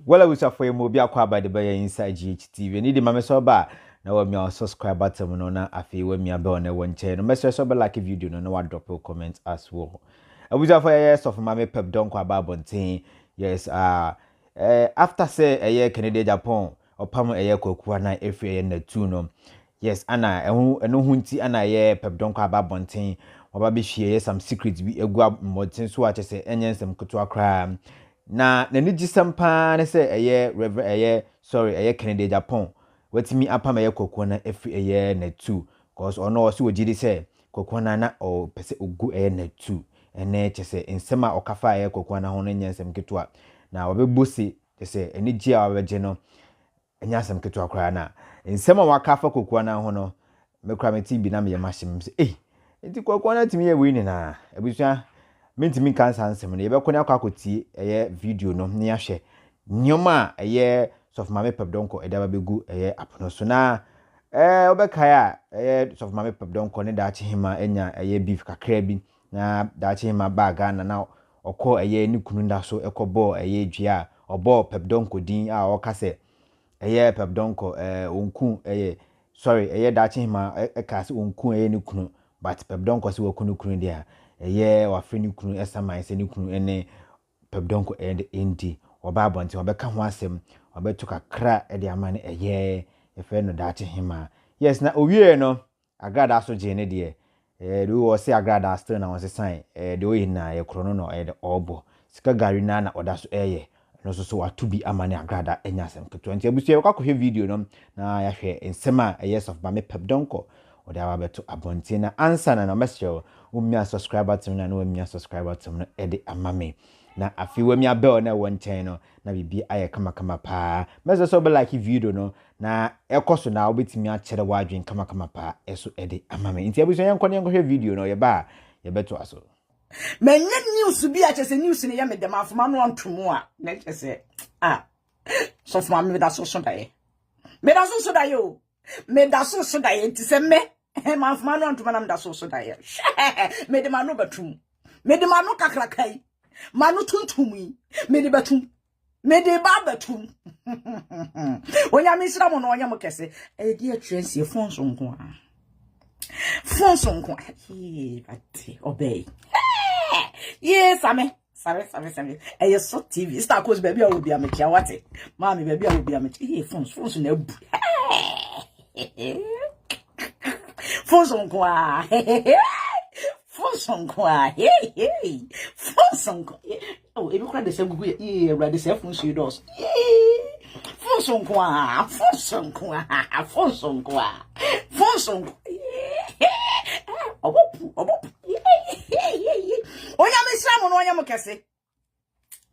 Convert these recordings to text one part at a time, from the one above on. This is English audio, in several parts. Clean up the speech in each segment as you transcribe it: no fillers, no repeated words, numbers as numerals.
Well, I wish for you be acquired by the Bayer inside GHTV. Need the mamma so bad. Now, when you subscribe button on a fee when me a bell on one channel. Message so like if you do not know what drop your comments as well. I wish for years of mammy pep don't qua babontain. Yes, after say a year Canada Japan or Pamo a year Kwaku every year in the tuno. Yes, Anna, and no hunty Anna ye pep don't qua babontain. Or baby share some secrets be a guab more since what I say, and some kutua crime. Na nani sampa ne se eye Canada Japan wetimi apa me Kwaku na every eye na 2 cause ono so ogidi se Kwaku na o pese ogu eye na 2 ene chese nsema okafa eye Kwaku na ho no nyensem ketua na obebusi chese eni gia wabeje no enyasem ketua kra na nsema wakafa Kwaku na ho no mekra meti bi na me yemahim se enti Kwaku na timi ye wi ni na ebusua mentimi kansa nsem no yebekọ ne akwakotie eye video no ne ahwe nyoma eye sof mame pep donko edaba begu eye apono so na obekaya eye sof mame pep donko ne Daakyehemaa enya eye beef kakra bi na Daakyehemaa baga na okọ eye ni kunu nda so ekobo eye dua obo pep donko din a okase eye pep donko onku eye sorry eye Daakyehemaa ekase onku eye ni kunu but pep donko se wakunu kunu dia eye wafreni kunu esaman se ni kunu ene pep donko endi oba abonte obeka ho asem obetu kakra e de amane eye efe no Daakyehemaa yes na owie no Agradaa so je ne de do wo se Agradaa still na won se sign de oyi na ye krono no de obo sika gari na oda so eye no so watubi amane Agradaa enya asem keto nti abusu ye kwakọ video no na ya hwe ensema yes of mame pep donko oda wabeto abonte na answer na message umia subscriber to na no umia subscriber to no ede amame na afi we mia bell na won chen no na bibi aye kama pa message so be like video no na ekoso na obetimi a kire wadwen kama pa eso ede amame nti abuso yenko video no ye ba ye beto aso menye news bi a chese news ne ye me dem afoma no ntomo a na chese so fuma me da so daye me da so daye o me da so daye nti se me mafuma no ntoma na me da so daye me de manu batum me de manu kakrakai manu tuntumi me de batum me de ba batum onya mi sira mo no onya mo kese e di atrensie fonso nko bati obey yes ame sare e so TV star coach baby a obi amechia wate mami baby a obi amechia fonso na bu fonso nko oh ebi kwa de se gugu e se fonso yi dos fonso nko obopu onya mesra mo no onya mo kese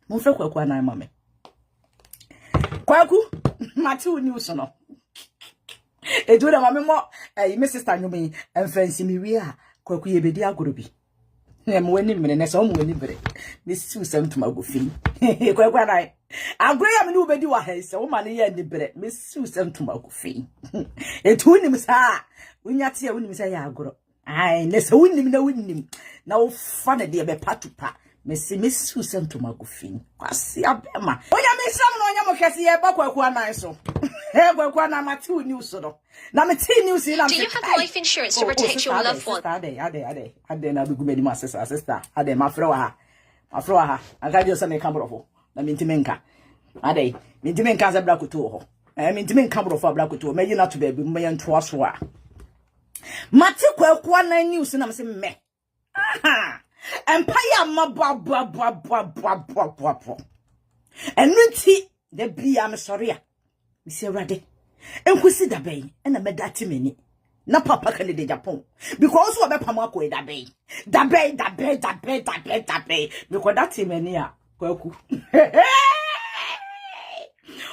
mo fe Kwaku anan mame Kwaku mati news no edu da mame mo me sister nyomi emfansi mi wi a Kwaku ye bedi agorobi na mo wani mene na so mo wani bere me siu sam tuma go fi Kwaku anan agro ya me ni obedi wa ha se wo ma ne ye ni bere me siu sam tuma go fi etu nim sa unyate ya unim sa ya agoro ai nese wunim na wo fa na de be patupa mesiu sentoma go fin kwase abema onya mesam no onya mo kese ye ba Kwaku anan so Kwaku anan mati news no na meti news na do you have life insurance to protect your loved one ade na bigu meni ma sister ade mafre wa ha aka je so me kambrofo na mintimenka ade mintimenka za blakoto ho mintimenka brofo blakoto me yina to baby me yanto aso a mati Kwaku anan news na me se me empire mabwa enunti de bia me sori a me se Awurade enkusi da ben na me dati meni na papa kan de Japan because we be pam akọ da ben because dati meni a Kwaku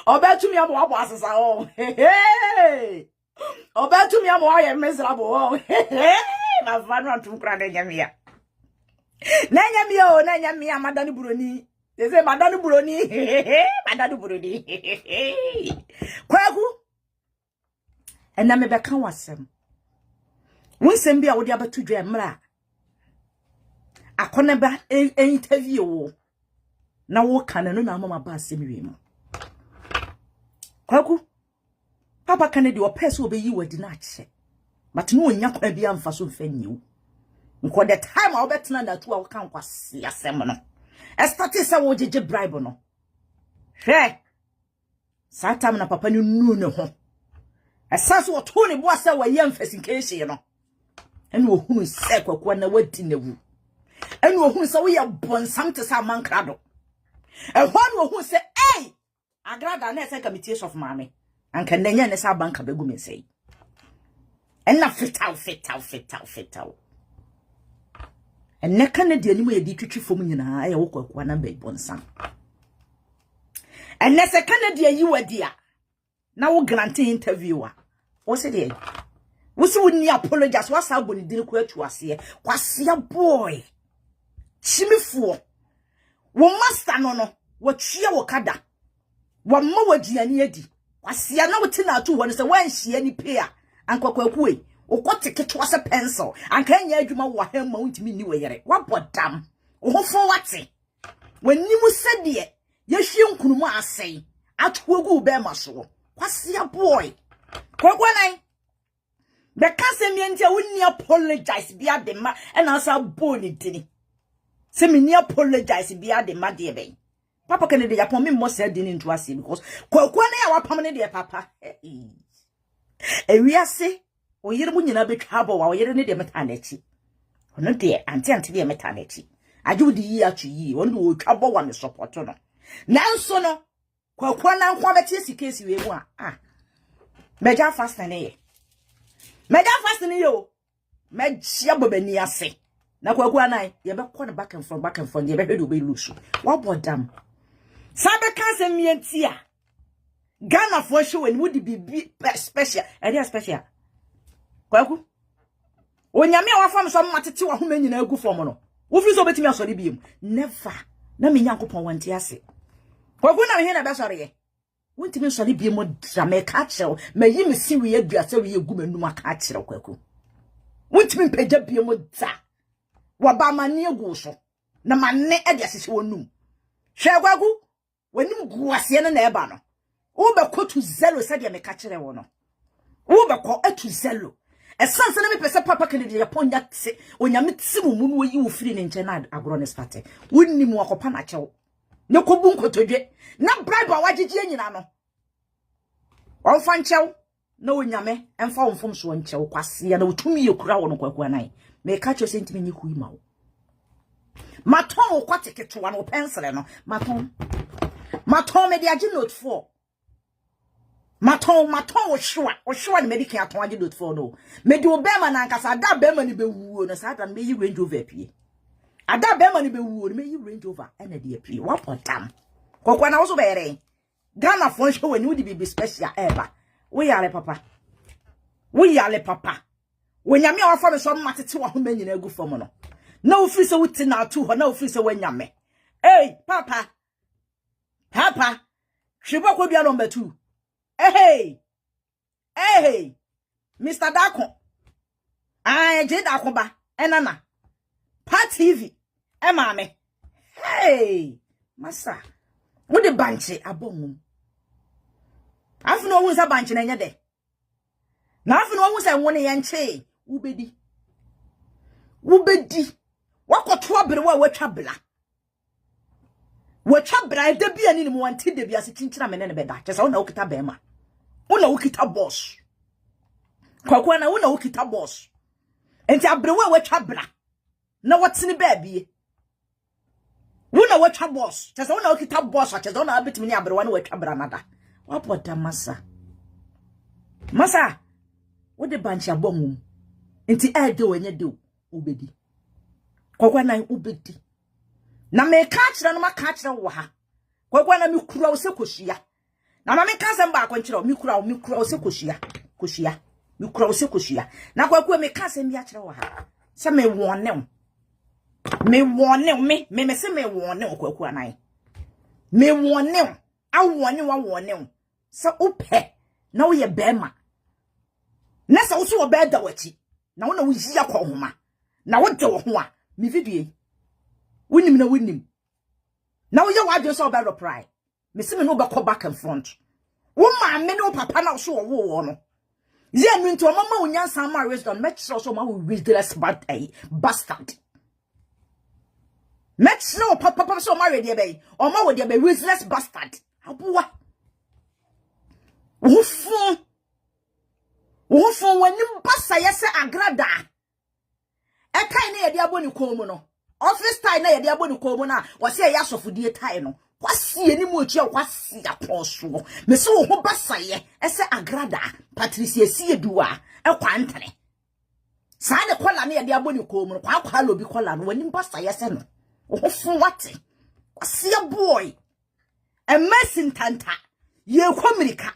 obetumi abo asesa o obetumi abo aye miserable o na vanu antum kra de nyamia nanya mia madani buroni they say madani buroni Kwaku ena me be kan wasem wonsem bia wo dia batu dwa mra akona ba interview wo na wo kan no na mama ba asem wi mu Kwaku Papa Kennedy or person will be you were denied. But no one can be for so venue. Nko the time I'll bet none that 2 can was ya semono. A status I would je bribe no. Hey, Satam na papa no ho. A sense what Tony was our young face in case you know. And who is sick when I went in the room. And who is we are born some to some man crado. And one who say, hey, Agradaa Daakyehemaa committees of mammy. And can then yes, our bank begum say. And not fit out. And na Canadian way di twitwi fom nyina aye wo Kwaku na be bonsan. And na se Canadian you dia. Na wo grant interviewer. Wo se dey. Wo se wo ni apologize wa sa boni din ko atu ase. Kwase boy. Chimifo. Wo master no wo twie wo kada. Wo ma waduane adi. Kwase na wo ti na atu wo se wan hie ni pe a. Kwaku e. Okote keto ase pencil anka nya adwuma wo hemma untimi ni weyere wabodam wo fo wate wanimu sede ye hwie nkunumu asei atwogu be maso kwase boy Kwaku nan be kase mi ntia wonni apologize bia de ma na asa boni dini se mi ni apologize bia de ma de ben Papa Kennedy yapon me mo se dini nto ase because Kwaku nan ya wapam ne de papa ewiase oyere mu nyina betwa abo wa oyere ne de meta na chi ono de anti de meta na chi ajudi yi atu yi ono wo twa bo wa me support no nanso no Kwaku na nkwa beti sikesi we mu a meja fast na ye yo mejia bobani ase na Kwaku anan ye be kọ back and front ye be hwedo be lose wa bodam sabe kanse mienti a Ghana for show when would be special area special Kwaku onyame a wafam so matete wa homa nyina agu fom no wo firi so betimi asori biem never na me nyankopon wanti ase Kwaku na me na be sori ye wontimi sori biem drama ka kyerew mayi me siwi aduase we egu manum aka kyerew Kwaku wontimi mpagya biem da waba mane egu so na mane ade asese wonum hwe Kwaku wanim guase no na eba no wo be kotu zelo sade me ka kyerew no wo be ko atu zelo esanse na me pese Papa Kennedy Yapon ya tse onyame tsimu mu no yi wo firi ne nche na agro ne spate wonnim wakopa na kyew ne kobu nkotodwe na bribe a wagegye nyina no wonfa nchew na onyame emfa wonfom so nchew kwase ya na wotumi yekura wo no Kwaku anan me ka kyew sentime nyi ku ima wo maton wo kwate ketewa no pencil no maton me dia gi note 4 Maton wo shwa ni medikin aton age dot for no me di obema na nkasa ada bema ni bewuo no sa dan me yi range over pie ada bema ni bewuo no me yi range over ena de pie wa potam Kwaku na wo so bere Ghana fon show when we be special eba we yale papa wonyame a wafa me so matete wa homa nyina agu fom no na wo firi se wuti na atu ho na wo firi se wanyame papa hwebo kwa bia number 2 Hey, Mr. Dako. Je Dako ba, enana. Pa TV, mame. Hey, masa. Wo de banche abomum. Afu no hu sa banche na nya de. Na afu no hu sa won ye nche, ubedi. Wakoto abere wa watwa bla. Watwa bra de bia ni mu wanti de bia se chinchina me ne beda. Chesa wo na okita bema. Una ukita boss. Kwaku na una ukita boss. Enti abrewe watwa bra. Na watini baby. Una watwa boss. Chesa una ukita boss, chesa una abitimi ni abrewe na watwa bra nada. Wapota masa. Wo de banchi abomum. Enti ede wenye de ubedi. Kwaku na ubedi. Na me ka kire no maka kire wo ha. Kwaku na mi kura wo se koshia. Na mama kanse mba akwankyerɛ mi kura wo se koshia mi kura wo se koshia na Kwaku me kanse mi akyerɛ wo ha se me wone me se me wone Kwaku anan me wone awone wa wone se opɛ na wo ye bema na se wo so wo bɛ da wachi na wo na wo yi akɔ homa na wo de wo ho a mi video wonim na wo ye wa adwo so wo bɛ reply me se me no be call back and front Woman, me no papa now so wo no. Yen into mama unya sama wisdom, match so ma wisdless bastard. Match no papa so married ye bay, or ma would ye be wisdless bastard. Abua. Wofun when you pass yes Agradaa. E kai na ye de aboni komu no. Office tie na ye de aboni komu na, wase ya sofudie tie no. Kwasi eni mu echi kwasi aposo me se wo ho basaye ese Agradaa Patricia Sieduwa e kwantene sa ne kola ne de aboni komu no kwa kwala obi kola no wani basaye se no wo fu wate kwasi boy e mesin tanta ye kwamirika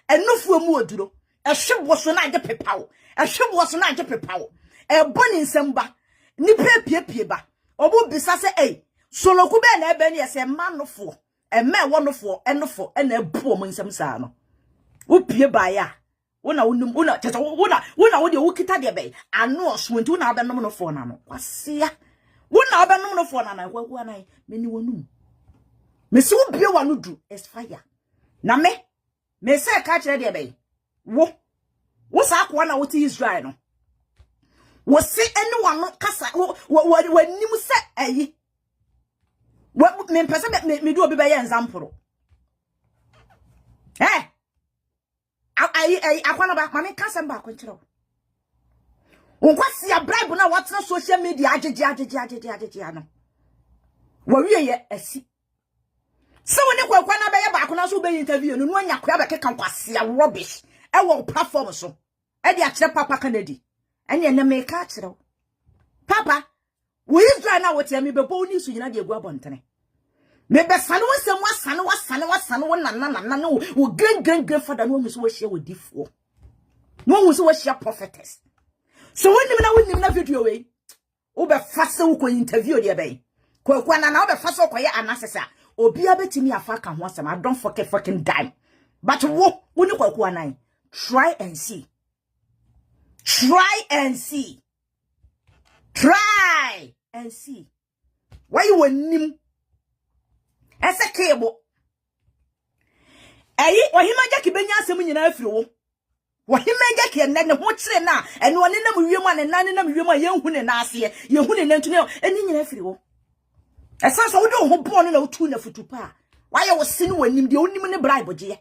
enufu mu oduro e hwebo so na age pepawo e hwebo so na age pepawo e boni nsamba ni pie ba obo bisa se Soloku be na ebe ni ese manofo eme wonofo enofo ena ebu mo nsem saa no upie ba ya wona wonum wona tete wona wo de wukita de be anu oswonti wona abenom no fo na no kwasia wona abenom no fo na na kwaku anai meni wonum me se ubie wanu du is fire na me se ka kire de be wo sa akwa na wote Israel no wo se ene wanu kasa wanim se ayi what me person me do obi be example akwana ba mama ka sem ba kwentiro unkwasi ya bribe na what na social media ajeje ano wa wie ye asi so woni kwakwa na be ye ba akona so be interview no anya kwa be keka nkwasi ya rubbish e wo platform so e de akire papa Kennedy ene na me ka akire papa we Israel na wote me be bo ni su nyina de egu abontene me be sane wasane wo nana no wo gen father no muso wo hia wo difo no muso wo hia prophetess so wonim na video we wo be fase wo ko interview de be kwa na wo be fase wo koye anasesa obi abetimi afa ka ho asem I don't fucking dime but wo ni kwaku anan try and see why you wonim ese kebo wahima jaki benya asem nyina afiri wo wahima jaki enne ne ho kire na ene one na mwiemu ane nane na mwiemu a yenhu ne na ase yenhu ne nantu ne eni nyina afiri wo esa so wo de ho bo no na wotu na futupa why wo sini wanim de onim ne bribe je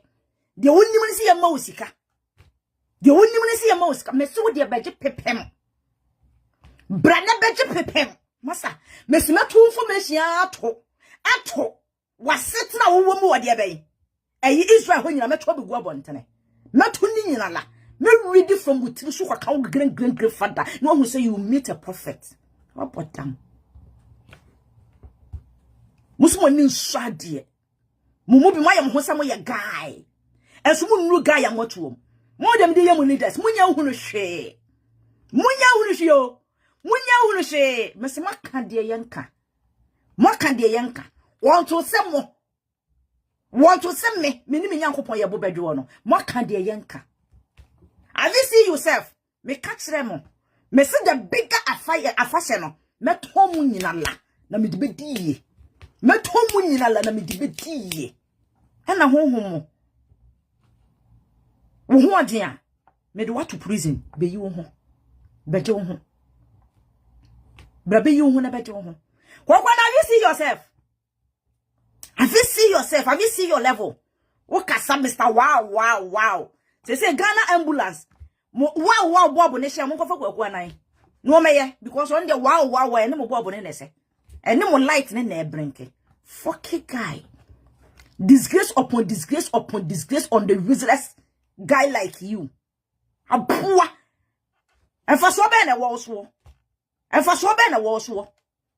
de onim ne se yema osika mesi wo de beje pepem brana beje pepem masa mesi matu information ato wasetna wo mu wode be Israel ho nyina meto be gu abontene meto ni nyina la me read from witiri so kwaka wo gran father no who say you meet a prophet what them musumo ni nsade mumu bi mayam ho sam ye guy enso mu nuru guy amoto mo dem de yam leaders munya hunu hwe mesi maka de yenka want to say me ni nyankopon ye bobadwo no maka de yenka have you see yourself me catch them me see the bigger afase no me tomu nyina la na me dibedie ena honhom wo ho adea me de what to prison be yi wo ho beje wo ho brabe yi wo ho na beje wo ho kwa have you see yourself have you see your level what kasa Mr. wow say Ghana ambulance wow bobo ne hia mo kofa kwaku anan no meye because on the wow ene mo bobo ne nese ene mo light ne na ebrenke fucking guy disgrace upon disgrace on the useless guy like you abua enfaso be na wo so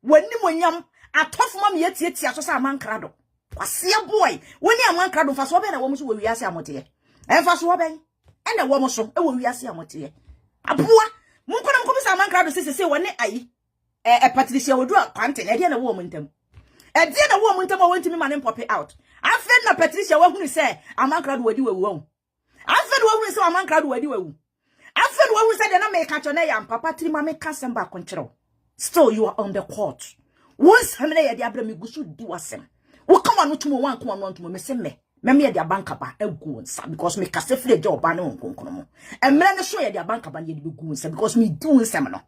wani monyam atofo ma yetietia so sa amankrado kwasia boy wani amankrado faso be na wo so wiase amote enfaso be ene wo so e wo wiase amote abua munkona mkomisa amankrado sese wani ayi Patricia wodu kwante na de na wo muntam e de na wo muntam won timi mane pop out afen na Patricia wa hunu se amankrado wadi wewu afen wa hunu se amankrado wadi wewu afen wa hunu se de na me ka chone ya papa tiri ma me ka semba konchero still you are on the court once hamene ya de abra me gusu di wasem wo ka wanu tumo wan ko wanu tumo me se me me the banka ba egu nsa because me kase free je oba ne wonkonkono mo emre ne so ye the banka ba ye de gu nsa because me do nsem no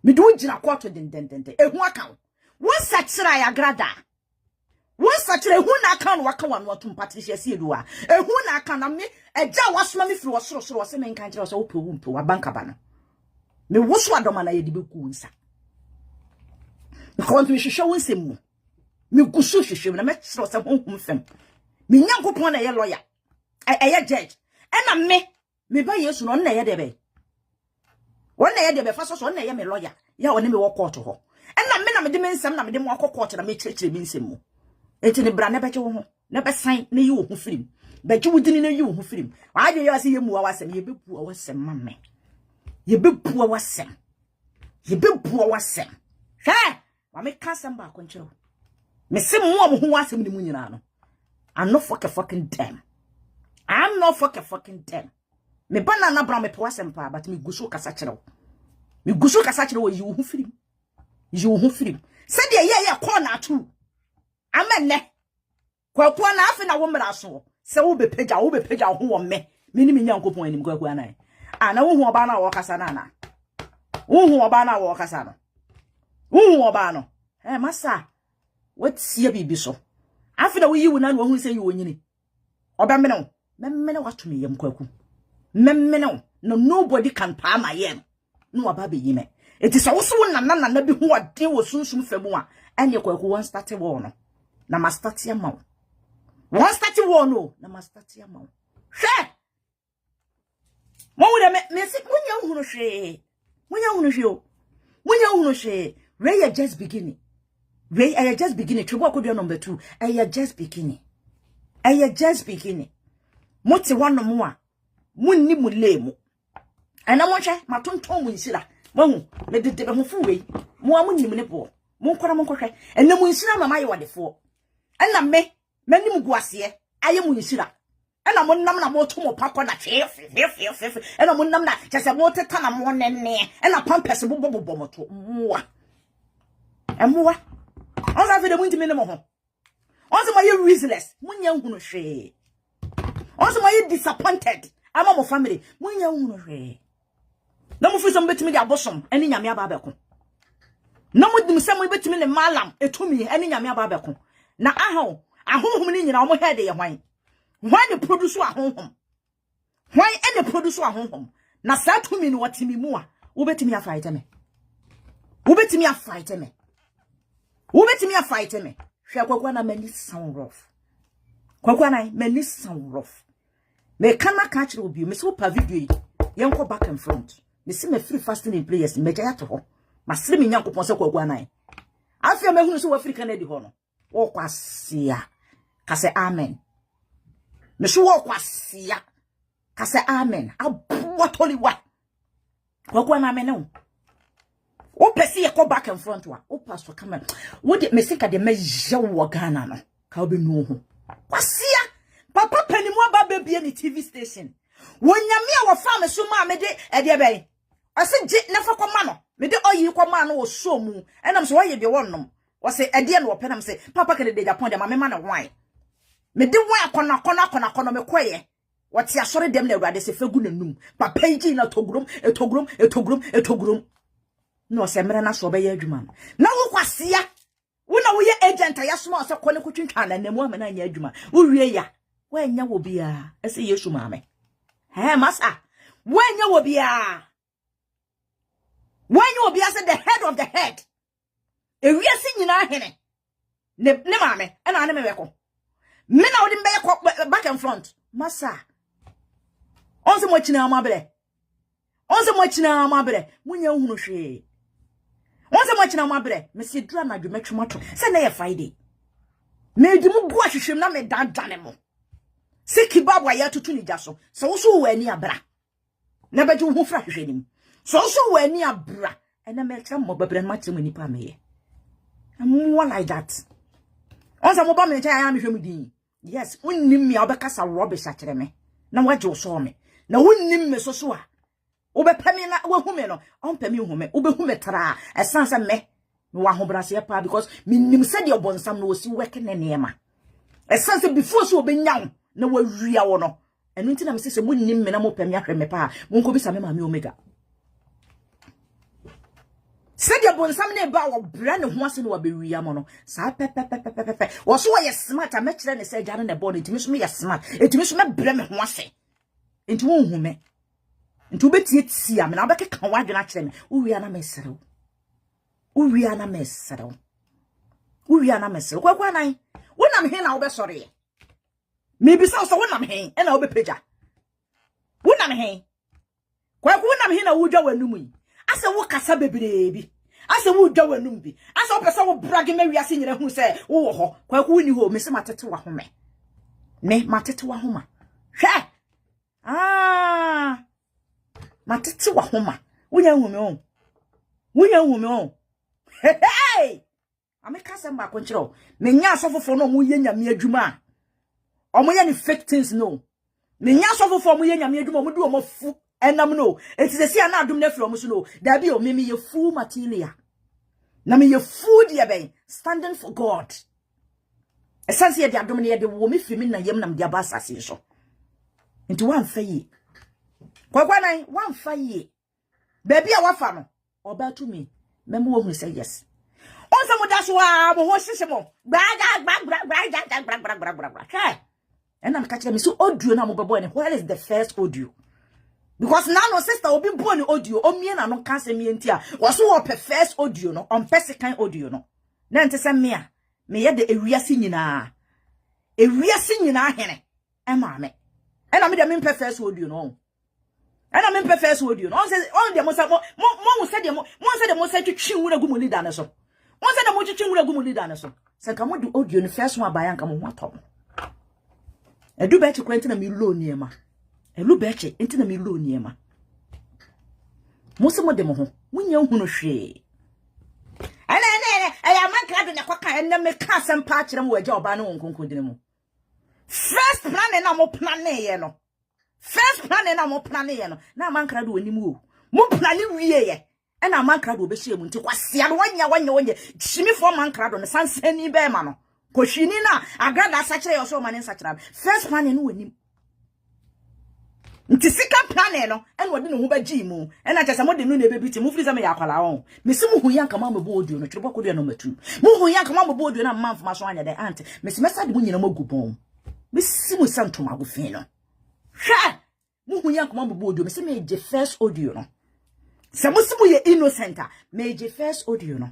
me do gina kwato den ehu aka won sachira ya grada won sachira ehu na aka no waka wan watum patricia si eduwa ehu na aka na me eja wasoma me firi osoro wo se me nka kire so wo pewu wa banka ba no me woso adoma na ye de gu nsa because me hwehwe won nsem mu me gusu hwehwe na me kire so honhum fem me nyankopon na ye lawyer eye judge ena me ba yesu no na ye debe wona ye debe fa so na ye me lawyer ya wona me wo court ho ena me na me de mensem na me de mo akọ court na me kirekire me nsem mu enti ne bra na beje wo ho na be san na yi wo ho firim beje wudini na yi wo ho firim wa je yo ase ye mu wa wasem ye bepu wa wasem mamme ye bepu wa wasem hwe wa me kasem ba ko nkyero me se mo ho wasem ni mu nyina no I'm not fucking damn. I'm not fucking damn. Me banana bra me po asempa but me gusu kasa kire wo. Me gusu kasa kire wo yi wo hu firim. Yi wo hu firim. Se de ye ko na atu. Amenne. Kwaku na afi na wo mra so. Se wo be pagya ho wo me. Me ni me nyankopon anim kwaku anan. Na wo hu oba na wo kasa na na. Wo hu oba na wo kasa no. Wo hu oba no. Masa. What see bibi so. After we you na no hu say you onyini obamene memmene watumi yem kwaku memmene no nobody can pa my yem no aba be yime it is also na bi hu ade wo sunsum famu a anye kwaku one start war no na ma start ya ma one start war no na ma start ya ma hwe mo wo de me si munya hunu hwe we are just beginning. We are just beginning. Tribo could be number 2. I are just beginning. Moti one no more. Munni mulemu. And I want my tongue will sit. Mon, let the devil full way. More munni munipo. Monquara. And the munsina mamma what the four. And I may many muguasie. I am munsira. And I'm on number more to papa that and I'm on number just a water ton of one and a pump as a bubble to more. And more. Onza fe de munti minimo ho. Onza my reasonless. Munya hunu hwe. Onza my disappointed. Ama mo family. Munya hunu hwe. Na mo fi so betimi de abosom eni nyame aba abeko. Na mo dim se mo betimi le malam etumi eni nyame aba abeko. Na ahonhom ni nyina mo head ye hwan. Hwan de produce ahonhom. Hwan ene produce ahonhom. Na sa tumi ni watimi mu a wo betimi afight me. Ubetimi a fight me. Hwe kwakwa na mani sound rough. Kwakwa na mani sound rough. Me kana ka kire obi me so pa video yi. Yenko back and front. Me see me free fasting in prayers me gya to ho. Ma sire me nyankopon se kwakwa na. Afia me hunu so Africa na di ho no. Wo kwasia. Ka se amen. Me so wo kwasia. Ka se amen. Abotoli wa. Kwakwa na me no. O pesi ye ko back and front wa o pastor come wo de me sika de me je wo Ghana no ka obi nu ho kwasia papa panimu aba bebie ni TV station wonyame a wo fa me so ma me de e de ben ase je na fa koma no me de oyi koma no wo so mu enam so waye de wonnom wo se e de no wo penam se papa ke de Japan de ma me ma na wan me de wan akona me koye wo ti asore dem na Awurade se fegu nanum papa yi na togurum etogrum no se mere na so be ya adwuma na wo kwasia wo na wo ye agent ya soma so kone kotwintwa na namu amana anya adwuma wo wie ya wo anya wo bia ese Yesu maame masa wo anya wo bia say the head of the head e wiase nyina hene ne maame na ne mebeko me na wo de mbe back and front masa onse mo china amabere munya hunu hwe onse mo china amabere me se dura na dwumetwumato se na ye Friday me di mu bua hwehwem na me dandane mo se kibabwa ya tutu ni jaso se wo so wani abra na beje wo fra hwehwenim so wani abra ena me tra mo babre ma temu nipa meye am like that onse mo ba me cha ya me hwem din yes unnim me obekasa rubbish akere me na waje wo so me na unnim me so a obepemi na wahume no onpemi hume obehume tra esanse me wa hobrase pa because minnim se de obonsam no osi weke ne nema Essence before so be nyaw na wawia wo no. Enu nti na me se munnim me na mo pem ahwe me pa. Monko bisa me ma me omega. Said your bonsam ne ba wo bra ne ho ase no wabewia mo no. Sa pepepepepepe. Wo so ye smart a me kire ne se jare ne bo ne ntimi so me ye smart. Etimi so me bra me ho ase. Enti wo hu me. Enti obetie tia me na obekeka wadwena kire me. Uwia na me serew. Uwia na me serew. Uwia na me serew. Kwa nan. Wonam he na obesore. Me bisa so wonam he e na obepeja. Wonam he. Kwa wonam he na wudwa wanum yi. Ase wo kasa beberebi. Ase wo dwa wanum bi. Ase opese wo brage ma wiase nyina hu se wo wo ho. Kwa ku ni ho me se matete wa home. Me matete wa homa. Hwe. Matete wa homa. Wonya hu me on. Wonya hu me on. Hey! Ameka se mba konchiro. Me nya asofofo no mo ye nyame adwuma. Omo ye ni fake things no. Me nya asofofo mo ye nyame adwuma mo du omo fu. Enam no. It is a see na adum na fro mo so no. Da bi o me ye full material. Na me ye full dia ben standing for God. Essence ye dia adum na ye de wo me fimi na yem na me dia ba asase so. Nti wan fa yi. Kwakwa nan wan fa yi. Baby a wafa no. Oba to me. Memo wo hu say yes. Onse mo daso a mo ho hihye mo. Bra. Okay. And I'm catching me so audio na mo bebo ni. Where is the first audio? Because now no sister obi born audio o mie na no kan se mie ntia. Waso wo pe first audio no, on second audio no. Na nte se me a me ye de ewiase nyina. Ewiase nyina hene. E ma me. E na me de me pe first audio no. And I'm in first audio. On says all the most said the most said to chew with a good leader. So one said the most chew with a good leader. So come on, the audio in the first one by Uncle Motom. I do better quentin a milo near ma. A lu better into the milo near ma. Most of them, when you who she. And I am not having a quack and then make cast and patch them with a job. I know conclude. First plan and I'm more plan. First plan na mo plan no na man kra do animu mo plan wiye ye e na man kra do be hye mu nti kwase ado wanya chimi for man kra do ne sansani be ma no ko hwini na agrada sachire yo so man nsachira first plan no wanim nti sika plan no e no de no ho ba gi mu e na chese mo de no na bebiti mu firi se me yakwala won me se mu hu yanka ma mebo odio no twebo kodo no matu mu hu yanka ma mebo odio na man fama so anya de ante me se mesa de mu nyina magubon me si mu santo magufin no ha muhu yankoma mbo audio me se me je first audio no se musimu ye innocent me je first audio no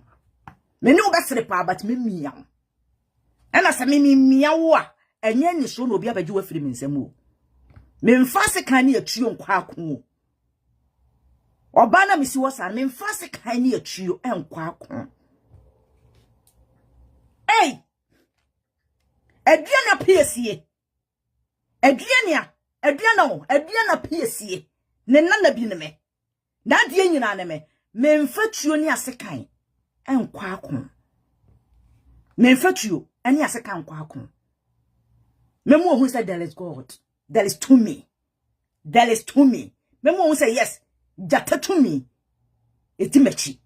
me ni obesere pa but me mia ena se me mia wo a enye ni so no obi abaji wa firi me nsam o me mfase kan ni atuo Kwaku oba na me si wo sa me mfase kan ni atuo Kwaku hey eduana piesie Aduana piesie ne nana bi ne me na de nyina ne me mfatuo ni asekan Kwaku mfatuo ani asekan Kwaku memo who said there is God there is to me memo who say yes jata to me etimachi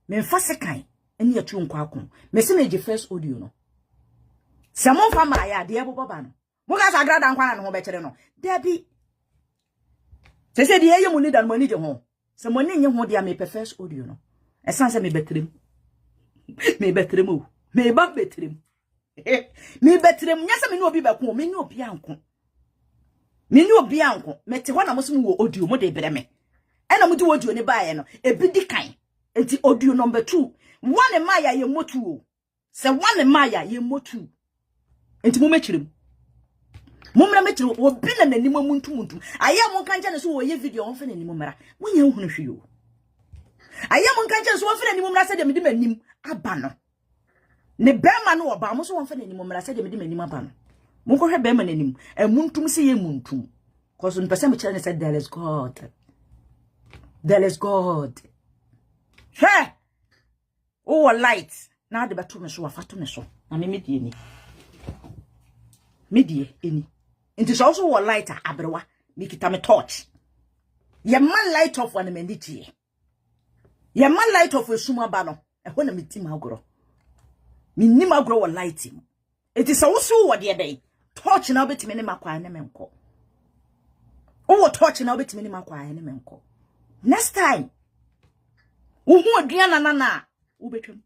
mfasekan ani atu Kwaku me se me je first audio no samon fama ya de baba no Muga sa Agradaa nkwana no ho be kire no. Dabi. Se de ye mu leader no ani je ho. Se mo ni nye ho dia me pe first audio no. Esanse me betrem. Me betrem o. Me ba betrem. Me betrem nya se me no obi be ko, me ni obi anko. Me ni obi anko. Me te ho na mo so wo audio mo de bere me. E na mo di audio ni ba ye no. E bi di kan. Enti audio number 2. One maya ye motu o. Se one maya ye motu. Enti mo mekirem. Mumra metro obi na nanim amuntu aya mo kancha ne so wo ye video on fe nanim mra wonya hunu hwe yo aya mo kancha so wo fe nanim mra se de mede manim aba no ne bema no oba mo so wo fe nanim mra se de mede manim aba no mo ko hwe bema nanim amuntum se ye muntum cause mpese me kire ne said there is God he oh light na de beto me so wafato me so na me medie eni It is also a lighter, abrewa, make it a torch. Ye man light off one menditie. Ye man light off a suma bano, and when a meeting magro. Me nima grow a lighting. It is also what the day. Torch now bit me makwa ne menko. Oh, torch now bit me makwa ne menko. Next time. Uhu aduana nana. Ubetwem.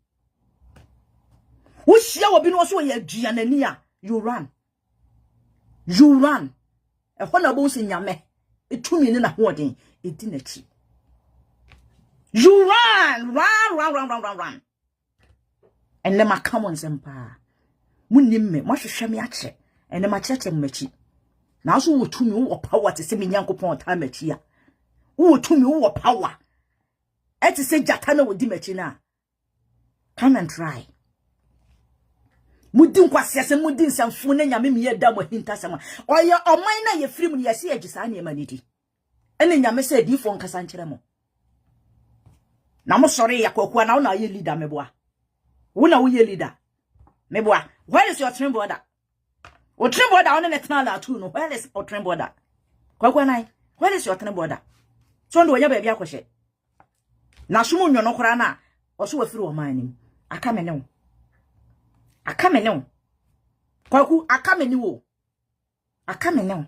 Ushia obi no so ye aduana ni a, you run. You run. E hona bo se nyame. Etumi ni na hoden, edi na chi. You run. And let my come on sempa. Munim me, mo hwehwe me ache. And ma cheche mmachi. Na so wotumi wo power te se me nyankopon ta machi a. Wo wotumi wo power. E te se jata na wodi machi na. Come and try. Mudi nkwase se mudi nsamfo na nyame me yeda mo hinta sama. Oye oman na ye firi mu ye se agisa na ye manidi. Ene nyame se di fo nkasa nkyere mo. Na mo sori ya Kwaku na wo na ye leader meboa. Wo na wo ye leader. Meboa. Where is your train border? O train border on the tana la tu no. Where is your train border? Kwaku na, where is your train border? So ndo nya ba bia kwhye. Na so mo nwo no kora na, o so wafiri o man nim. Aka me ne wo. Aka me ne wo. Kwaku aka me ni wo. Aka me ne wo.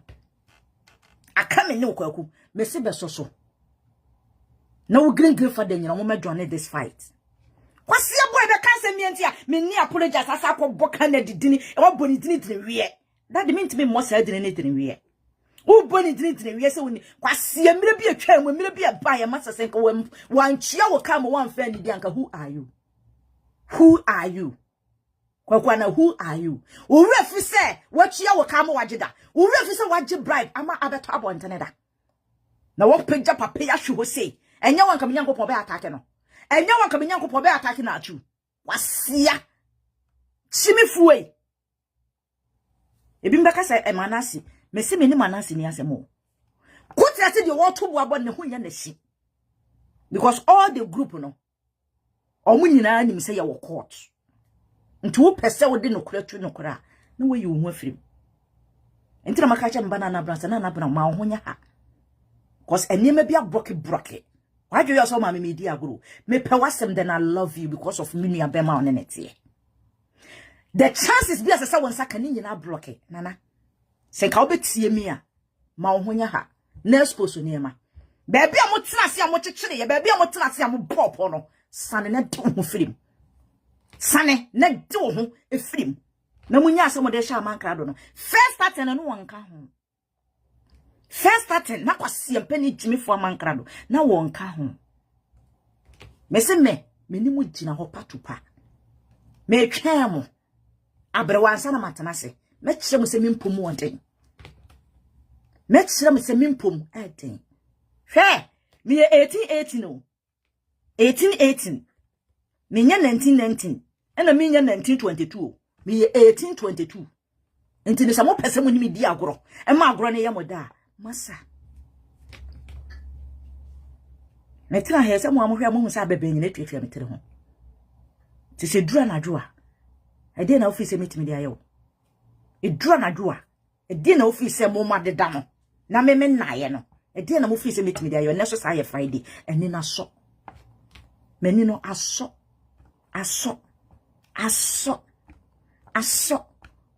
Aka me ne wo Kwaku. Me se be so. Na wo green for the nyina wo ma join this fight. Kwasi boy be kan se mienti a me ni apologize asa ko boka na didini e wo boni dini dini wie. That mean to me mo sa dini dini wie. Wo boni dini dini wie se woni kwasi emire bi atwa mu emire bi aba ya masa se nka wan chia wo ka mo wan fa ni di anka who are you? Who are you? Kwaku na who are you? Wo refi se wo chia wo ka mo wageda. Wo refi se wage bribe ama abeto abonte da. Na wo pagya papa ya hwe ho sei. Enya wan ka me nyankopon be attack no. Enya wan ka me nyankopon be attack na achu. Wasia. Chimi fuwe. Ebi mbeka se emanasi. Me se me ni manasi ni asemo. Kuti ati de wo to boabo ne ho nya na shi. Because all the group no. Omu nyina ni me se ya wo court. Nti wo pese wo de no kura tu no kura. Na wo yi wo ho afirim. Nti na maka cha mbana na brasa na bra ma ho nya ha. Cause enema bia broke. Why do you also mama me dia guru? Me pe wasem then I love you because of me and bema on net here. The chances be as a one saka ni nyina block nana. Se ka obetie me a ma wo nya ha. Na expose ni ma. Baby a mo tena se a mo kyekere ye, baby a mo tena se a mo popo no. Sane na de ho firim. Sane na de ho efirim. Na munya asem de sha mankra do no. First pattern no wonka ho. First starting na kwasi empeni jimi fo amankrado na wonka ho mese me ni mu gina ho patupa me twa mo abrewansa na matenase me kire mo se mimpom wonten me kire mo se mimpom eden hwe me 1818 no 1818 me nya 1919 ena me nya 1922 me 1822 enti ne samo pese mo ni me di agoro e ma agoro ne ye mo da Masa. Metra he se mo amhwe mo hu sa bebe nyina twetwe metre ho. Ti se dura na dua. E de na office metimi dia yewo. E dura na dua. E de na office mo ma deda no. Na me na ye no. E de na office metimi dia yewo. Ne so sa ye Friday. Eni na so. Meni no aso.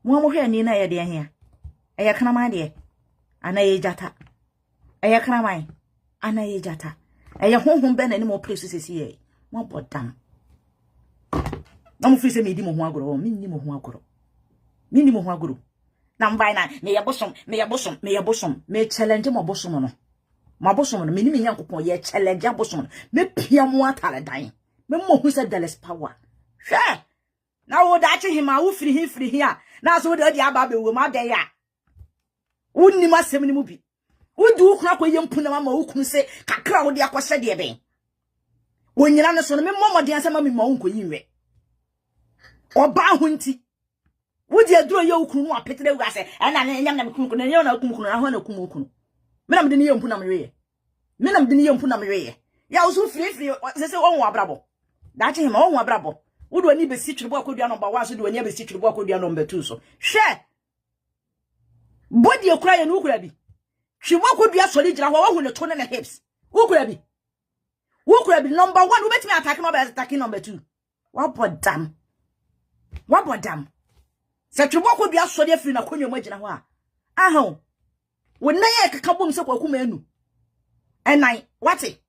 Mo amhwe ni na ye de he. E ye kana ma de. Anaye jata. Aya kramai. Anaye jata. Aya honhom be na ni mo place sisi ye. Mo bodam. Na mo fi se me di mo ho agoro. Me ni mo ho agoro. Na mbai na me ye bosom. Me challenge mo bosom no. Ma bosom no me ni me nyankopon ye challenge bosom no. Me pia mo atale dan. Me mo hu se there is power. Hwe. Na wo Daakyehemaa wo firi hia. Na so wo de aba be wo ma de ya. Wonni masem ni mu bi. Wodi wo kura ko yempu na mama wo kun se kakra wo de akwhye de ben. Wonyina no so no me momode ansema me ma wo nko yinwe. Oba ho nti. Wodi aduro ye wo kunu no apetere wu ase. Na nyam na me kunu na na kunu na ho na kunu kunu. Me na me de ne yempu na me we. Ya wo so firi se wo nwa abrabo. Daakyehemaa wo nwa abrabo. Wodi ani be si twirebo akodua number 1 so de ani be si twirebo akodua number 2 so. Hwe body ekura ye no ukura bi hwemo akodua sori gira ho wo ne to ne hips ukura bi number 1 wo betimi attack number 2 wa bodam Se tweboko dua so de free na konyo magina ho a. Aha. Wo nan ye keka bom se Kwaku manu. Enan, wate?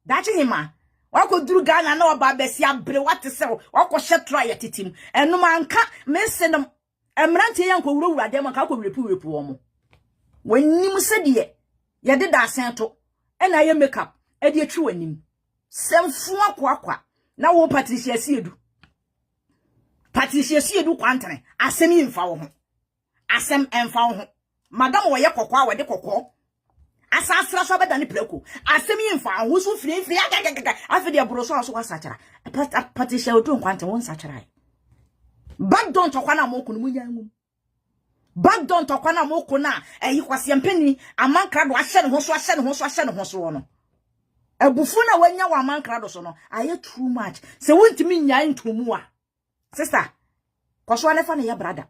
Daakyehemaa. Wakoduru Ghana na oba besi abre wate se wakọ hyetra ye titim. Enum anka mensenam emrante ye nkọ wurawura dem anka akọ repu wo mo. Wanim se de ye de da asen to. Ena ye makeup e de atwi wanim. Semfu akwa na wo Patricia Siedu. Patricia Siedu kwantene asem yi mfa wo ho. Asem emfa wo ho. Madam wo ye kokwa wo de kokko. Asasra so beda ni preko. Asem yi mfa wo so firi agaga. Afede aburo so aso wasachara. Patricia odu kwantene won sachara. Back don tokwa na mo kunu munya ngum. Back don tokwa na mo kuna eyi kwase mpani amankra do ahye ne ho so no. Ebufu na wanya wa amankra do so no aye too much. Se wontimi nya ntomu a. Sister, koso ne fa ne ya brother.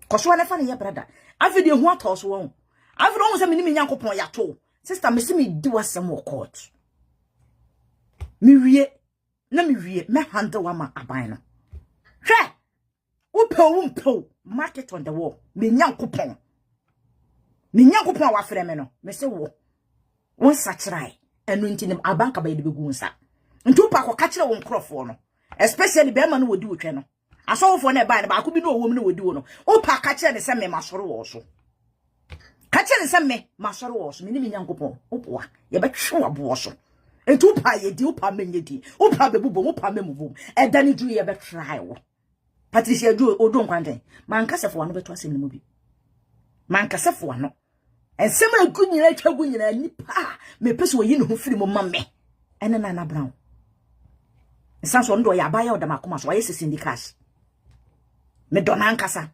Koso ne fa ne ya brother. Afide hu atos won. Afide won se me Nyankopon ya to. Sister, me se me di wasem wo court. Me wie me handle wa ma aban no. Hwe. Upo market on the wall. Me Nyankopon wa frɛ me no. Me se wo. Won sachrai. Enu ntinim abanka ba yede begu nsa. Ntu pa ko ka kire won krofo no. Especially be man no wodi wotwe no. Asofo na ba ko bi no wom no wodi wo no. O pa ka kire ne se me masoro wo so. Ka kire ne se me masoro wo so. Me ni Nyankopon. Opoa. Ye betwe wabo so. Ntu pa ye di, o pa menye di. O pa bebubo, o pa memubom. E dani du ye betry wo. Patricia do odo nkwante. Man kasefo no beto asem no bi. Man kasefo no. Ensem na gunyina twa gunyina nipa. Me pese wo yi ne ho firi mo mamme. Ene na brown. Nsanso ndo ya baya oda makoma so waye syndicash. Me do na nkasa.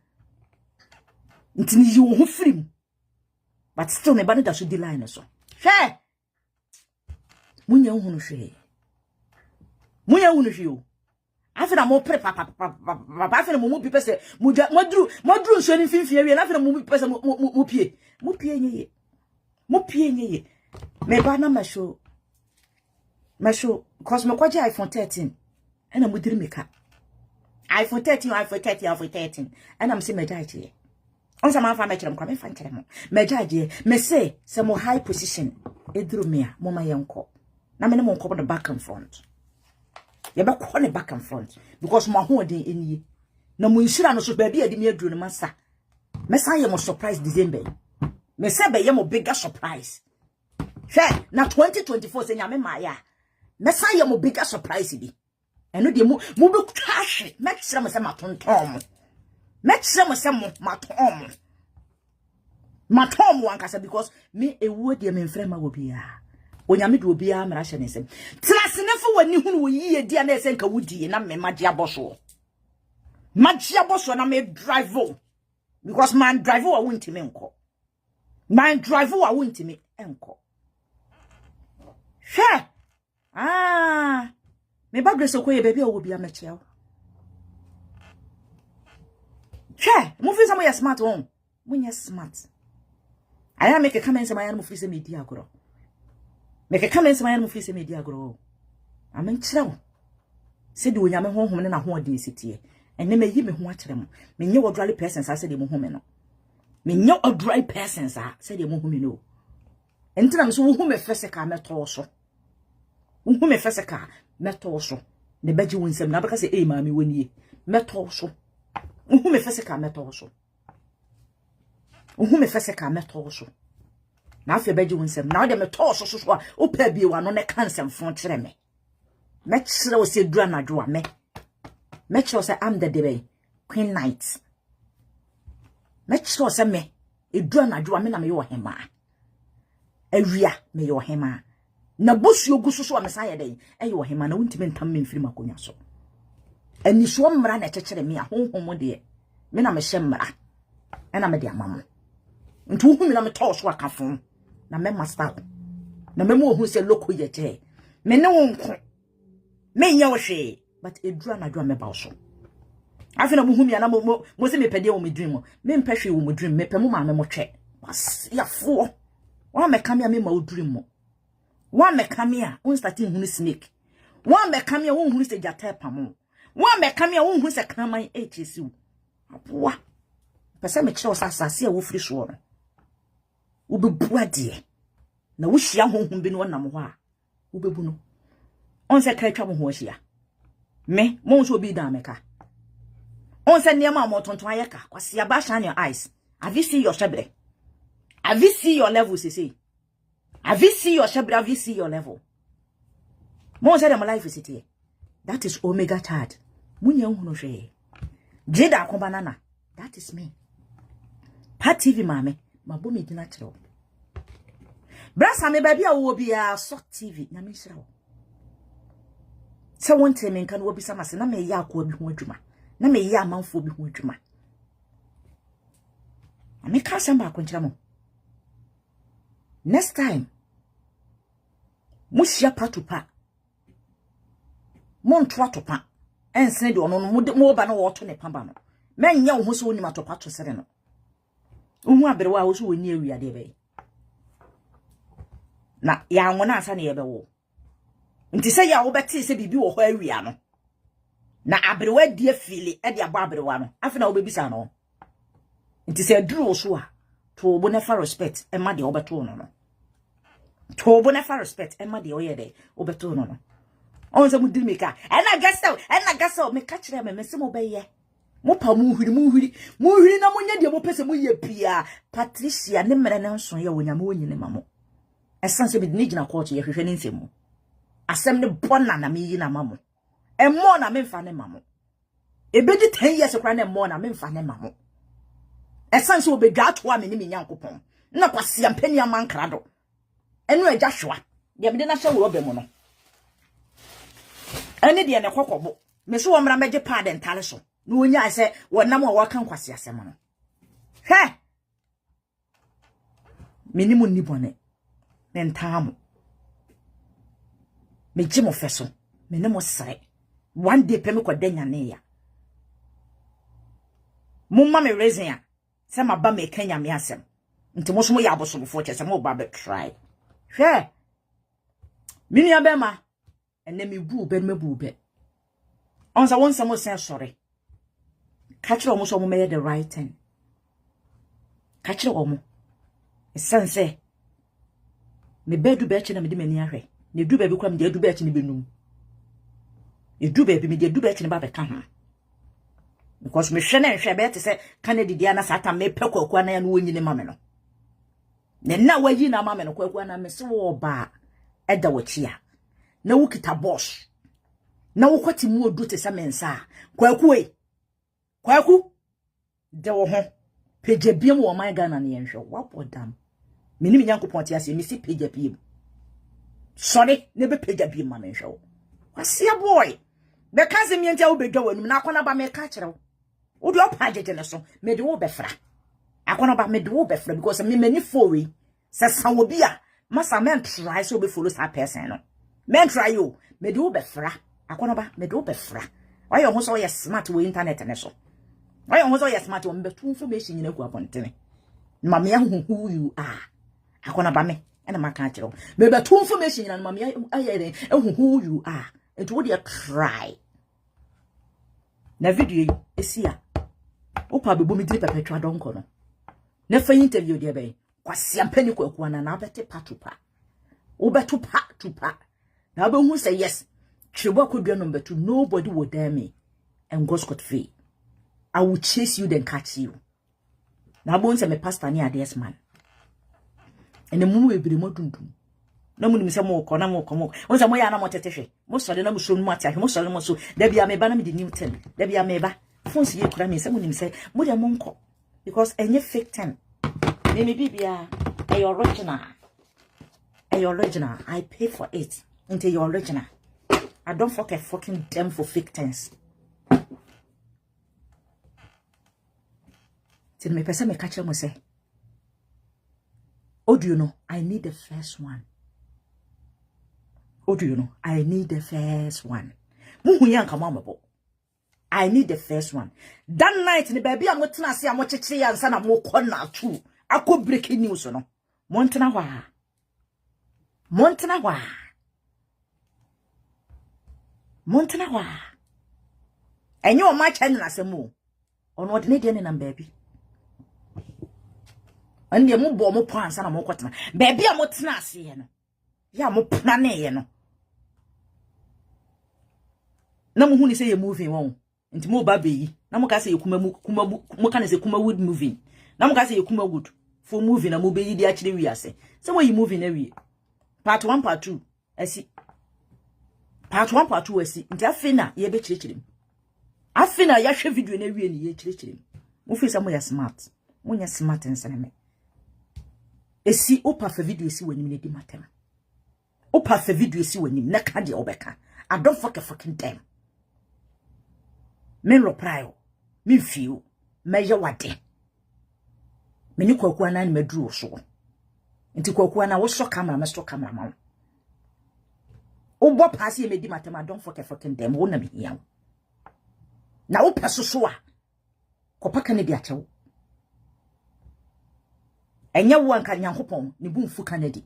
Ntini yi wo ho firi mu. But still me bani da so di line so. Hwe. Munya hunu hwe. Munya hunu hwe o. Afena mo pre papa afena mo bi pese modru nso ni finfin awie na afena mo bi pese mo pie nyeye me ba na masho cause me kwaje iPhone 13 ena modiri meka iPhone 13 ena me se mejaje on sa man fa me kire mo kwa me fa kire mo mejaje me say se mo high position eduru me a mo ma yenko na me ne mo nko the back and front. You be call it back and front because my home dey eniye na mo nsira no so ba bi adi me aduro no masa me say ye mo surprise December me say be ye mo bigger surprise hwe na 2024 say nyame ma ya me say ye mo bigger surprise bi eno de mo be cash me kire mo say matontom me kire mo say matom wankasa because me ewu de me mfrɛ ma wo bia onyame de obi a mra hye ne sem trase ne fo wani hunu wo yie dia na ese nka wudie na me magia boso na me drive because man drive wa wuntime enko man drive wa wuntime enko hwe me bagreso ko ye baby a wo bia me chew hwe mo fi samo ya smart won munya smart aya make comment sama ya mo fi se media agoro Meke kama nsema ya mufise media agro. Amenkyerɛ wo. Se de onyame honhom ne na ho ɔde sitie. Enne me yi me ho akyerɛ mo. Me nye odwale persons ase de mo home no. Me nye odwale persons ase de mo home no. Entina me so wo home fese ka meto so. Wo home fese ka meto so. Ne baji wo nsɛm na baka se maami woni meto so. Wo home fese ka meto so. Wo home fese ka meto so. Na afi beji wonsem na de me to so a opa bi wa no ne kansem fon kire me kire wo se dura na dwa me kire wo se am the day queen night me kire wo se me edura na dwa me na me yo hema awia me yo hema na bosu ogu so a me san ye den e yo hema na wontime ntam me mfiri makonya so ani so mmra na kekere me a honhom de me na me hye mmra e na me de amamo ntu hu me na me to so akafon na me master na me mo hu se loko yeje me ne wonko me nya wo hwe but edura na dwa me ba so afina mo hu me na mo se me pede wo me dream me mpehwe wo me dream me pe mo ma me mo twe bas ya fo wa me kamia me ma wo dream mo wa me kamia won start hu ni snake wa me kamia won hu se jata pa mo wa me kamia won hu se kraman HSU Aboa. Pese me kire osasase a wo firi so no. Wo bebu ade. Na wo hia honhom bi no nam ho a. Wo bebu no. On se kra twa mo ho hia. Me, mo nso obi da meka. On se niam mo tonton ayeka. Kwasi aba shine your eyes. Have you seen your shebre? Have you seen your level, say? Have you seen your shebre? Have you seen your level? Mo say my life is it here. That is omega child. Munya hunu hwe. Jeda akomba nana. That is me. Pat TV mame, mabo me gina kire. Brasa me baby a wo bia so TV na me hire wo. Se wonte me nka no obi sama se na me ya akwa bi ho adwuma. Na me ya amanfo bi ho adwuma. Ame ka samba akwankyira mo. Next time mushia patupa. Mon twa topa. Ensen de ono mo ba na wo to ne pamba no. Menye wo so onima topa to sere no. Uhu aberewa wo so woni awiade be. Na ya nwona asa ne ye be wo. Nti se ya wo beti se bibi wo ho awia no. Na aberewa die fili e de abo aberewa no. Afi na wo bebisa no. Nti se duru so a to bo ne fa respect e ma de wo beto no no. To bo ne fa respect e ma de wo ye de wo beto no no. On se mu diri meka. Ena gaso me ka kire me se mo be ye. Mo pa mu huri na mo nya de mo pese mo ye bia. Patricia ne mere ne nso ye wonya mo nyine mamo. Esanse bi ni gina court ye hwehwe ne nsemu. Asem ne bona na me yi na mamo. E mo na me mfa ne mamo. Ebedi 10 years kra ne mo na me mfa ne mamo. Esanse obedwa to a me ne me nyankopon. Na kwase ampani amankrado. Enu agya hwa. De me de na hwe wo be mo no. Ene de ne kokobo. Me so wo mra meje pa de ntale so. No onya se wonam a waka nkwase asem no. He. Minimu ni bone. Ne ntaamo. Me jimo feso. Me ne mo sere. One day pe me kodanya ne ya. Mumma me reason ya. Se ma ba me kanya me asem. Nti mo so mo ya aboso before che se mo ba be try. He. Mini abema. Ene me bu be me bu be. Onsa won samo sen sorry. Catch almost all made the right thing. Catch almost. A sense. Me bedu betch na me di mani ahwe. Ne du baby kwam de du betch ni benum. E du baby me de du betch ni ba be ka ho. Because me hwe na hwe be te se Canada dia na sata me pekwaku na ya no wonyi ne mame no. Ne na wayi na mame no kwaku na me se wo ba eda wachia. Na wukita boss. Na wukwati mu odu te se mensa. Kwaku e. Kwaku de wo ho peje biem wo man Ghana na yenhwe wapodam mini nyankopon ti ase mi si peje biem sorry ne be peje biem ma menhwe wo wasia boy be kaze mi ntia wo bedwa wanum na akona ba me ka kire wo de opa jeje ne so me de wo befra akona ba me de wo befra because me mani fowi se san wo bia masa men try so be follow that person no men try you me de wo befra akona ba me de wo befra why you so ye smart we internet ne so. Why you also smart on betu information in a quapontene? Mammy, who you are. I can't about me, and my country. Maybe 2 information and mammy, who you are. And would you cry? Na video is here. O probably booming dip a petra don't corner. Never interview dear bay. Quasiam penny cook one and abete patupa. O betu pa to pa. Now, who say yes? Chiba could be a number 2. Nobody would dare me. And go scot free. I will chase you then catch you. Now bones me pastor near this man. And the moon will be the modundum. No moon is a more corner more come. Once a moya no more tetefe. Most of the number soon matter, most of them also. There be a me banam the Newton. There be a meba. Fonsi ye kura me someone him say, Mudia monko. Because any fake 10. Maybe be a original. A original. I pay for it. Until your original. I don't fucking them for fake 10s. Till me person me catch him say, oh, do you know, I need the first one. Oh, do you know, I need the first one. I need the first one. That night, the baby, I'm going to say, I'm watching and son, I'm more corner too. I could breaking news, no. Montana wa. Montana wa. Montana wa. And you're my channel as a moo. ono odine de ne nam baby ande mo bo mo pansa na mo kwetena baby a mo tena ase ye no ya mo pna na ye no na mo hu ni say ye moving won nti mo ba beyi na mo ka say ye kuma mo ka na say kuma wood moving na mo ka say ye kuma wood for moving na mo beyi di akire wi ase say we moving na wi part 1 part 2 asi part 1 part 2 asi nti afina ye be kirikirem afina ya hwe video na wi ni ye kirikirem mo fi say mo ya smart mo nya smart nsene me esi opa fa video esi wanim ne di matem opa fa video esi wanim na ka de obeka I don't fucking time men lo prayo me feel meje wade me ni Kwaku Annan medru so nti Kwaku Annan wo so camera me so camera ma wo bo pass ye me di matem I don't fucking time wo na me hian na wo peso so a kopaka ne di achewo enya wo anka Nyankopon ne bumfu Canada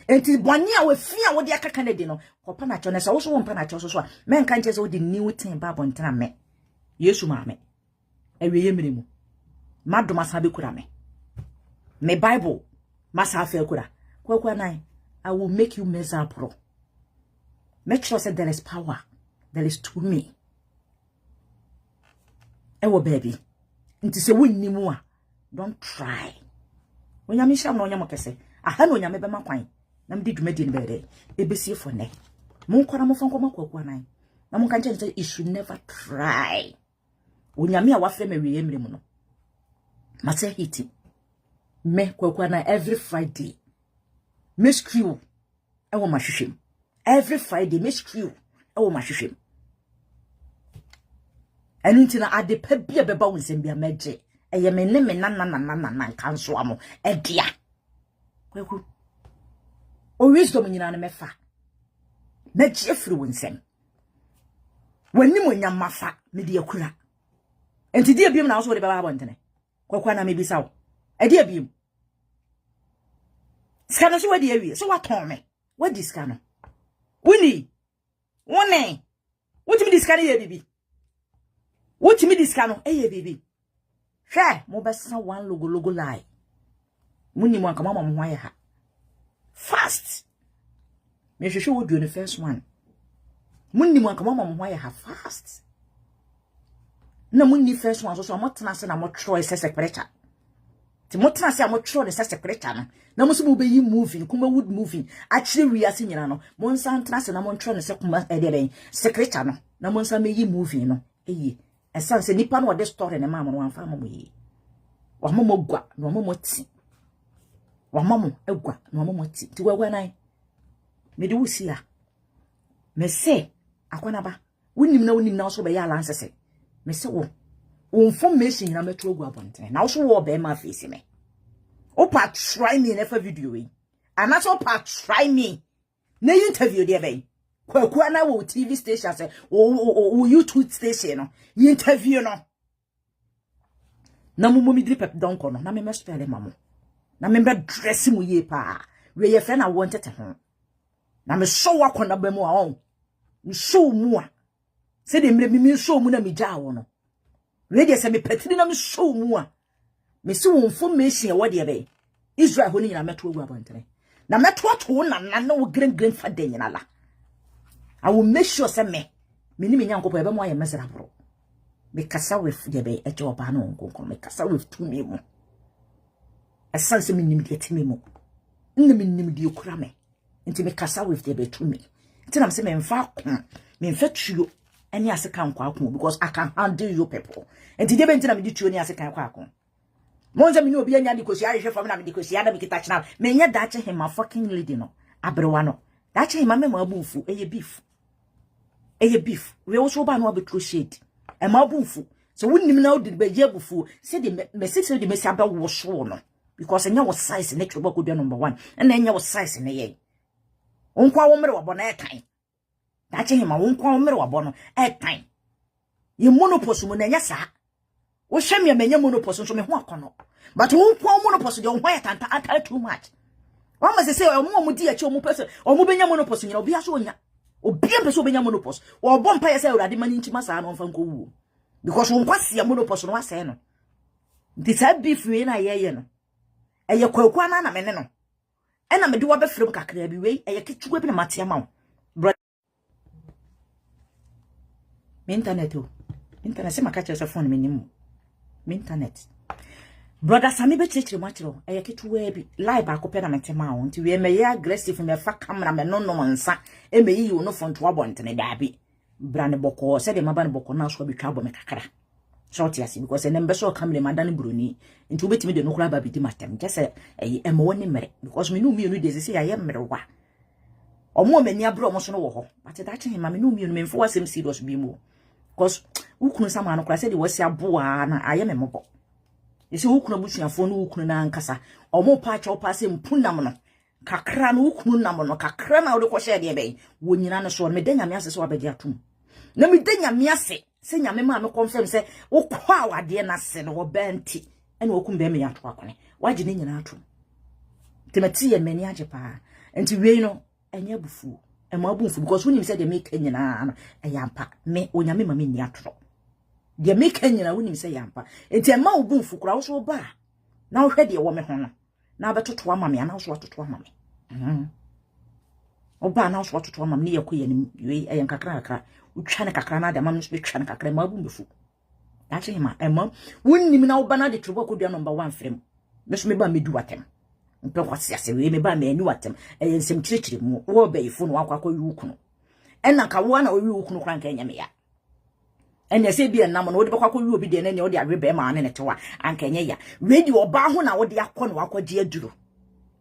enti bone a wafia wo de aka Canada no kopa na cho na so wo so won pa na cho so a men kan che so de new thing ba bontena me Yesu ma me ewe miremu madoma sa be kura me Bible masa afa kura Kwaku Annan I will make you miserable make sure say there is power there is to me ewo baby nti se wonni mu a don't try onyame sham no onyamo kese aha no onyame be makwan na mdi dwumadi ne bere ebesie for ne mon kwara mo fanko Kwaku Annan na mon kan say you should never try onyame a wafre me wiye mremu no mase hiti me Kwaku Annan every Friday me screw ewo mahwehwem every Friday me screw ewo mahwehwem enu ntina ade pa bia beba wonsem bia meje eye me ne me na kanso amo edia Kwaku o wisdom nyina na mefa meje firi wonsem wani mo nyam mafa me de akura enti dia biem na so de baba abontene Kwaku Annan me bisa wo dia biem skano so wadi awie so waton me wadi skano woni woni wotimi diskano ye bibi wotimi diskano ye bibi hwe mo besa one logo lie muni mo anka mama mo hwaye ha fast me hwehwe wo do the first one muni mo anka mama mo hwaye ha fast na muni first one so mo tena se na mo tro se secretary ti mo tena se mo tro de se secretary na mo so mo be yi moving kuma wood moving akire wi ase nyina no mo nsan tena se na mo tro ne se kuma de ben secretary no na mo nsan me yi moving no eyi esan se nipa no de story ne ma mo no anfa mo yi wa mo gwa no mo ti wa mo egwa no mo ti ti Kwaku Annan me de wusi a me se akwana ba wonim na so be ya lansese me se wo information na metro gu abonten na so wo be ma face me opa try me na fa video yi ana so opa try me na interview de be Kwaku Annan wo TV station say wo YouTube station no interview no na mo mi drip don ko no na me spell mamo na me dress mu ye pa we ye fe na wanted to ho na me show akona ba mu a on me show mu a se de me show mu na me ja wo no we de se me patiri na me show mu a me se wo information e wo de be Israel ho ni na meto ogu abontere na meto to na wo green fa de nyina la I will make sure say me ni me nyankopɔ ebe mo aye miserable me kasa with de be e job ba no nkonko me kasa with to me mo esanse me nim de timi mo nna me nim de okura me nti me kasa with de be to me nti na me say me mfa me mfa tuo any aseka nkwa because I can handle you people nti de be nti na me di tuo ni aseka nkwa monza me ni obi anya dikosi ahwe fam na me dikosi ada me kita china me nya Daakyehemaa fucking lady no abrewa no Daakyehemaa me ma bufu eye beef we also ba no abetro shade e ma bufu so wonnim na odi be je bufu se de me se de me se aba wo so no because enya wo size ne tweba ko number 1 na enya wo size ne ye onkwa wo mere wabo na e kan Daakyehemaa onkwa wo mere wabo no e kan ye monopause mo na enya sa wo hwe me menya monopause so me ho akono but onkwa monopause de ho ya tanta ata too much one must say omo di achi omo person omo benya monopause nyina obi aso onya obi ampe so benya monopause wo bompa ya say urade mani ntima sa no mfa nko wu because won kwase ya monopose no wase no nti sa beef we na ye no eye Kwaku ana na mene no ena me de wo be frem kakra bi we eye ketuwa bi na matia ma wo internet se makache se phone me nim internet brother Sami be chechire machiro eye ketuwa bi live akopɛ na metema wo nti we me ye aggressive me fa camera me no nsa e me yi wo no phone to abɔntene daabi brane boko se de maba ne boko na so bi twa abɔ me kakra short yasi because ene mbe so camera madane broni nti obetimi de no kura ba bi di matem kese eye e mo ni mere because me no mi de se ya ye mere wa omo mani abro omo so no wo ho but that time me no mi me mfo wasem serious bi mu because ukunu sama no kura se de wasi aboa na aye me mobo yesi ukunu busuafo no ukunu na nkasa omo pa cha opa se mpunam no kakra no ukunu nam no kakra na wo de ko hye de be wo nyina no so me de nyame ase so abedi atum na me de nyame ase se nyame ma me confirm se wo kwa wade na se no wo benti ene wo kum be me yato akone waje ne nyina atum temati ye mani age pa enti wei no enye bufu e ma bufu because wonim se de make nyina no e yampa me onyame ma me ni ato de make nyina wonim se yampa enti e ma wo bufu kura wo so ba na wo hwe de wo me ho no na betoto ama me na wo so atoto ama me oba na wo so atoto ama me ne yakoye ni wei e yankakra kakra utwa ne kakra na de mam no so betwa ne kakra ma bu mbefu ache hima emma wonnim na wo ba na de trobo kodua number 1 frem me so me ba me du watem mpe kwase ase we me ba me ani watem e nsem kirikiri mu wo ba ifo no akwa wi ukunu ena ka wo na wi ukunu kran ka nyame ya enya se bi enam no wo de bakwa wi obi de na ne wo de agbe ma ne tewa anka enya ya we di oba ho na wo de akọ no akwa di aduro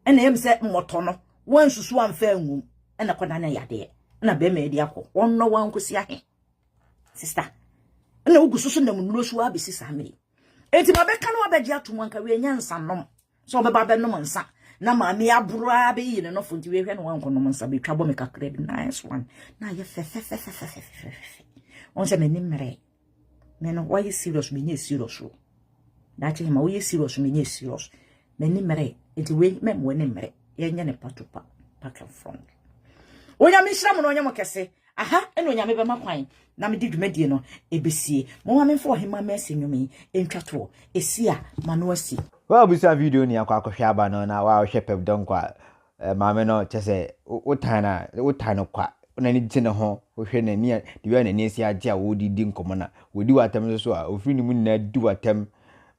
ena yem se mmoto no wan susu amfa anwum ena kwada na ya de na be ma edi akọ wonno wan kosi ahe sister na ugususu na munuro so abesi samiri enti mabeka no abaji atum anka we nya nsanom so be ba be no nsa na ma me abura be yi ne no fonti we hwe no wan kono nsa be twabo me kakra bi nice one na ye fe on se me nimre me no why serious me nye serious o da che ma we serious me nye serious me nimre enti we me mo nimre ye nya ne patopa back and front onya mi hira mo no onya mo kese aha eno nya me be makwan na me di dwumadie no ebesie mo wa me fo hema mesi nwumi entwato esia mano asi well busa video ni akwa akohwe aba no na wa hwe pep don kwa maame no chese utana kwa na ni tine ho hwe na ni di we na ni esi age a wodi di nkomo na wodi watem so a ofri ni mu na di watem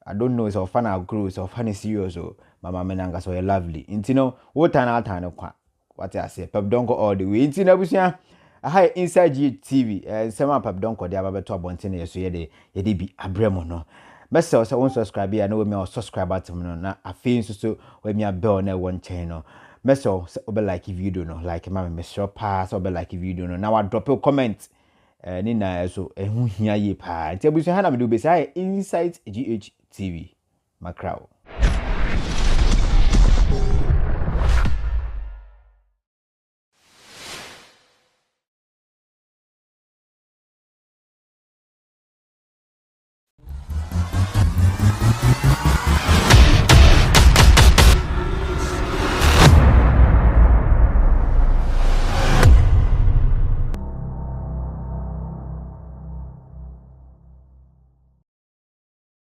I don't know so fana grow so fana serious so mama me nanga so lovely intino utana kwa what I say pep don all the way intina busia aha inside TV sema pap don ko dia babeto abonte na yeso ye bi abremo no bese so won subscribe ya na we me subscribe button no na afin so we me bell na won channel bese so obe like video no like ma me sure pass obe like video no na wa drop a comment ni na so ehun hia ye pa nti abusu ha na me do be say inside TV makrao